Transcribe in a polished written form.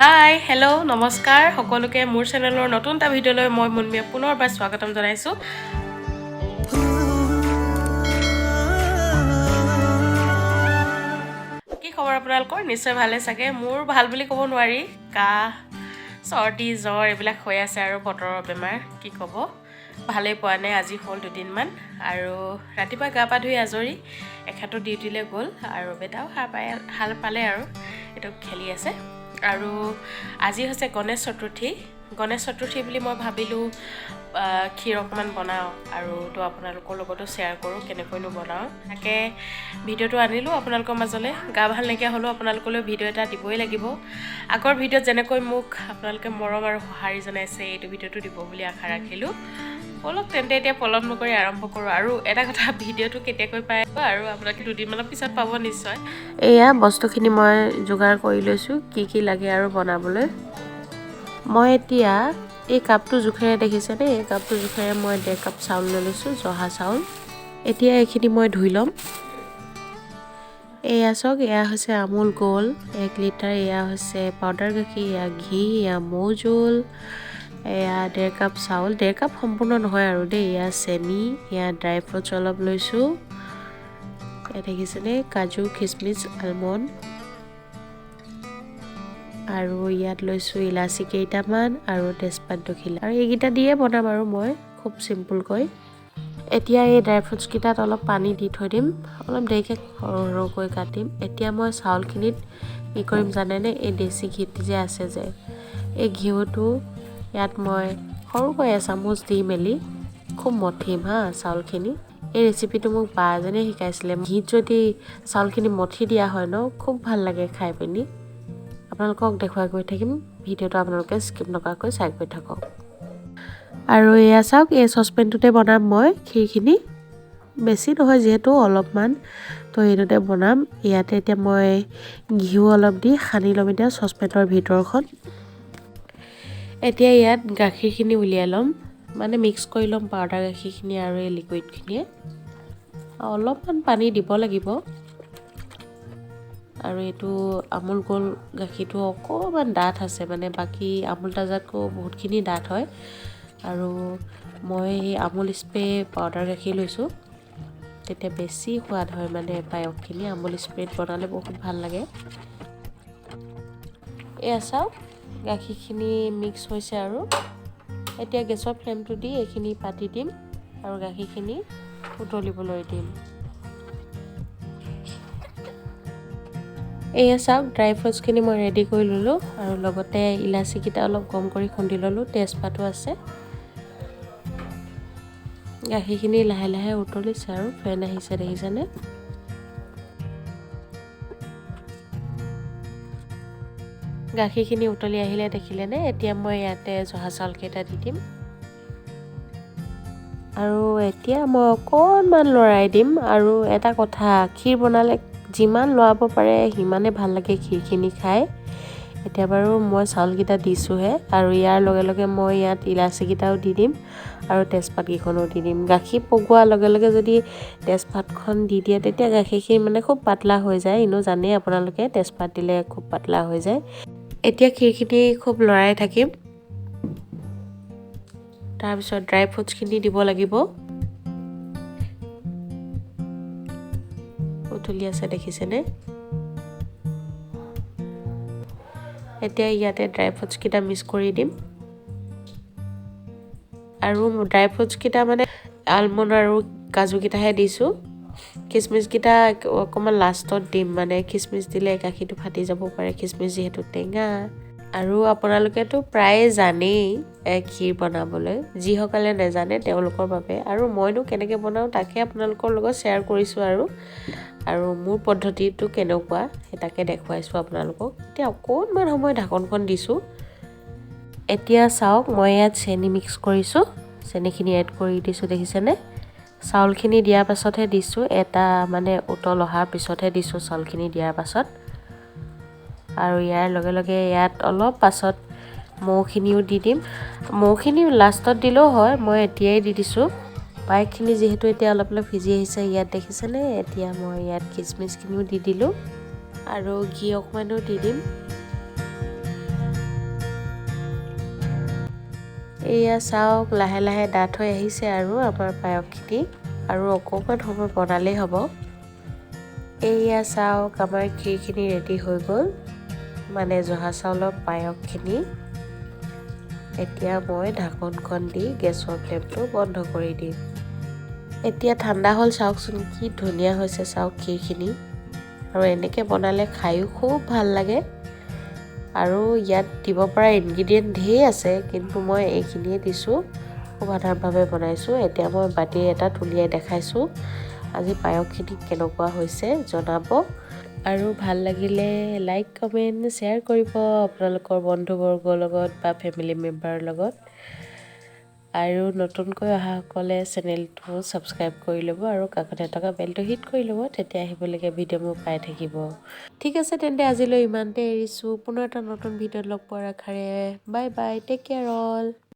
Hi hello' নমস্কাৰ সকলোকে মোৰ চেনেলৰ নতুন এটা ভিডিঅ'লৈ মই মুনমিয়ে পুনৰবাৰ স্বাগতম জনাইছোঁ। কি খবৰ আপোনালোকৰ? নিশ্চয় ভালে চাগে। মোৰ ভাল বুলি ক'ব নোৱাৰি, কাহ চৰ্দি জ্বৰ এইবিলাক হৈ আছে আৰু বতৰৰ বেমাৰ কি ক'ব, ভালেই পোৱা নাই। আজি হ'ল 2 দিনমান আৰু ৰাতিপুৱা গা পা ধুই আজৰি, এখেতো ডিউটিলৈ গ'ল আৰু বেটাও হাল পালে আৰু এইটো খেলি আছে। আৰু আজি হৈছে গণেশ চতুৰ্থী বুলি মই ভাবিলোঁ ক্ষীৰ অকণমান বনাওঁ আৰু তো আপোনালোকৰ লগতো শ্বেয়াৰ কৰোঁ কেনেকৈনো বনাওঁ। তাকে ভিডিঅ'টো আনিলোঁ আপোনালোকৰ মাজলৈ। গা ভাল নাইকিয়া হ'লেও আপোনালোকলৈ ভিডিঅ' এটা দিবই লাগিব। আগৰ ভিডিঅ'ত যেনেকৈ মোক আপোনালোকে মৰম আৰু সঁহাৰি জনাইছে, এইটো ভিডিঅ'টো দিব বুলি আশা ৰাখিলোঁ। অলপ তেন্তে এতিয়া পলম নকৰি আৰম্ভ কৰোঁ। আৰু এটা কথা, ভিডিঅ'টো কেতিয়াকৈ পাই আৰু আপোনালোকে 2 দিনমানৰ পিছত পাব নিশ্চয়। এয়া বস্তুখিনি মই যোগাৰ কৰি লৈছোঁ, কি লাগে আৰু বনাবলৈ। মই এতিয়া এই কাপটো জোখেৰে দেখিছেনে, এই কাপটো জোখেৰে মই 1.5 কাপ চাউল লৈ লৈছোঁ, জহা চাউল। এতিয়া এইখিনি মই ধুই ল'ম। এয়া চাওক, এয়া হৈছে আমুল গোল্ড 1 লিটাৰ, এয়া হৈছে পাউডাৰ গাখীৰ, এয়া ঘি, এয়া মৌ জোল, এয়া 1.5 কাপ চাউল, 1.5 কাপ সম্পূৰ্ণ নহয় আৰু দেই। এয়া চেনি, এয়া ড্ৰাই ফ্ৰুটছ অলপ লৈছোঁ, এয়া দেখিছেনে কাজু খিচমিচ আলমণ্ড, আৰু ইয়াত লৈছোঁ ইলাচি কেইটামান আৰু তেজপাত দুখিলা, আৰু এইকেইটা দিয়ে বনাম আৰু মই খুব চিম্পুলকৈ। এতিয়া এই ড্ৰাই ফ্ৰুটছকেইটাত অলপ পানী দি থৈ দিম, অলপ দেৰিকৈ সৰুকৈ কাটিম। এতিয়া মই চাউলখিনিত কি কৰিম জানেনে, এই দেশী ঘিটো যে আছে যে, এই ঘিউটো ইয়াত মই সৰুকৈ এচামুচ দি মেলি খুব মঠিম চাউলখিনি। এই ৰেচিপিটো মোক বা এজনীয়ে শিকাইছিলে। ঘিত যদি চাউলখিনি মঠি দিয়া হয় ন, খুব ভাল লাগে খাই পিনি। আপোনালোকক দেখুৱাই গৈ থাকিম, ভিডিঅ'টো আপোনালোকে স্কিপ নকৰাকৈ চাই গৈ থাকক। আৰু এয়া চাওক, এই চচপেনটোতে বনাম মই ক্ষীৰখিনি, বেছি নহয় যিহেতু অলপমান, তো এইটোতে বনাম। ইয়াতে এতিয়া মই ঘিউ অলপ দি সানি ল'ম এতিয়া চচপেনৰ ভিতৰখন। এতিয়া ইয়াত গাখীৰখিনি উলিয়াই ল'ম, মানে মিক্স কৰি ল'ম পাউডাৰ গাখীৰখিনি আৰু এই লিকুইডখিনিয়ে। অলপমান পানী দিব লাগিব। আৰু এইটো আমুল গোল্ড গাখীৰটো অকণমান ডাঠ আছে, মানে বাকী আমুল তাজাতকৈ বহুতখিনি ডাঠ হয়। আৰু মই এই আমুল স্প্ৰে পাউডাৰ গাখীৰ লৈছোঁ, তেতিয়া বেছি সোৱাদ হয়, মানে পায়সখিনি আমুল স্প্ৰেত বনালে বহুত ভাল লাগে। এয়া চাওক, গাখীৰখিনি মিক্স হৈছে আৰু এতিয়া গেছৰ ফ্লেমটো দি এইখিনি পাতি দিম আৰু গাখীৰখিনি উতলিবলৈ দিম। এয়া চাওক, ড্ৰাই ফ্ৰুটছখিনি মই ৰেডি কৰি ল'লোঁ আৰু লগতে ইলাচিকেইটা অলপ গৰম কৰি খুন্দি ল'লোঁ, তেজপাতো আছে। গাখীৰখিনি লাহে লাহে উতলিছে আৰু ফেন আহিছে দেখিছেনে। গাখীৰখিনি উতলি আহিলে দেখিলেনে, এতিয়া মই ইয়াতে জহা চাউলকেইটা দি দিম আৰু এতিয়া মই অকণমান লৰাই দিম। আৰু এটা কথা, ক্ষীৰ বনালে যিমান লৰাব পাৰে সিমানে ভাল লাগে ক্ষীৰখিনি খাই। এতিয়া বাৰু মই চাউলকেইটা দিছোঁহে, আৰু ইয়াৰ লগে লগে মই ইয়াত ইলাচিকেইটাও দি দিম আৰু তেজপাতকেইখনো দি দিম। গাখীৰ পগোৱাৰ লগে লগে যদি তেজপাতখন দি দিয়ে, তেতিয়া গাখীৰখিনি মানে খুব পাতলা হৈ যায়। এনেও জানেই আপোনালোকে তেজপাত দিলে খুব পাতলা হৈ যায়। এতিয়া ক্ষীৰখিনি খুব লৰাই থাকিম, তাৰপিছত ড্ৰাই ফ্ৰুটছখিনি দিব লাগিব। উতলি আছে দেখিছেনে। এতিয়া ইয়াতে ড্ৰাই ফ্ৰুটছকেইটা মিক্স কৰি দিম, আৰু ড্ৰাই ফ্ৰুটছকেইটা মানে আলমণ্ড আৰু কাজুকেইটাহে দিছোঁ। খিচমিচকেইটা অকণমান লাষ্টত দিম, মানে খিচমিচ দিলে গাখীৰটো ফাটি যাব পাৰে, খিচমিচ যিহেতু টেঙা। আৰু আপোনালোকেতো প্ৰায়ে জানেই ক্ষীৰ বনাবলৈ, যিসকলে নাজানে তেওঁলোকৰ বাবে। আৰু মইনো কেনেকৈ বনাওঁ তাকে আপোনালোকৰ লগত শ্বেয়াৰ কৰিছোঁ আৰু মোৰ পদ্ধতিটো কেনেকুৱা সেই তাকে দেখুৱাইছোঁ আপোনালোকক। এতিয়া অকণমান সময় ঢাকনখন দিছোঁ। এতিয়া চাওক, মই ইয়াত চেনি মিক্স কৰিছোঁ, চেনিখিনি এড কৰি দিছোঁ দেখিছেনে। চাউলখিনি দিয়াৰ পাছতহে দিছোঁ, এটা মানে উতল অহাৰ পিছতহে দিছোঁ চাউলখিনি দিয়াৰ পাছত। আৰু ইয়াৰ লগে লগে ইয়াত অলপ পাছত মৌখিনিও দি দিম। মৌখিনি লাষ্টত দিলেও হয়, মই এতিয়াই দি দিছোঁ। পায়সখিনি যিহেতু এতিয়া অলপ অলপ সিজি আহিছে, ইয়াত দেখিছেনে। এতিয়া মই ইয়াত খিচমিচখিনিও দি দিলোঁ আৰু ঘি অকণমানো দি দিম। এয়া চাওক লাহে লাহে ডাঠ হৈ আহিছে আৰু আমাৰ পায়সখিনি আৰু অকণমান সময় বনালেই হ'ব। এয়া চাওক আমাৰ ক্ষীৰখিনি ৰেডি হৈ গ'ল, মানে জহা চাউলৰ পায়সখিনি। এতিয়া মই ঢাকনখন দি গেছৰ ফ্লেমটো বন্ধ কৰি দিম। এতিয়া ঠাণ্ডা হ'ল, চাওকচোন কি ধুনীয়া হৈছে চাওক ক্ষীৰখিনি। আৰু এনেকৈ বনালে খায়ো খুব ভাল লাগে। আৰু ইয়াত দিব পৰা ইনগ্ৰিডিয়েণ্ট ঢেৰ আছে, কিন্তু মই এইখিনিয়ে দিছোঁ, খুব সাধাৰণভাৱে বনাইছোঁ। এতিয়া মই বাতি এটাত উলিয়াই দেখাইছোঁ। আজি পায়সখিনি কেনেকুৱা হৈছে জনাব, আৰু ভাল লাগিলে লাইক কমেণ্ট শ্বেয়াৰ কৰিব আপোনালোকৰ বন্ধুবৰ্গৰ লগত বা ফেমিলি মেম্বাৰৰ লগত। আৰু নতুনকৈ অহাসকলে চেনেলটো ছাবস্ক্ৰাইব কৰি ল'ব আৰু কাষতে থকা বেলটো হিট কৰি ল'ব, তেতিয়া আহিবলগীয়া ভিডিঅ' মোৰ পাই থাকিব। ঠিক আছে তেন্তে আজিলৈ ইমানতে এৰিছোঁ। পুনৰ এটা নতুন ভিডিঅ'ত লগ পোৱাৰ আশাৰে bye bye, take care all.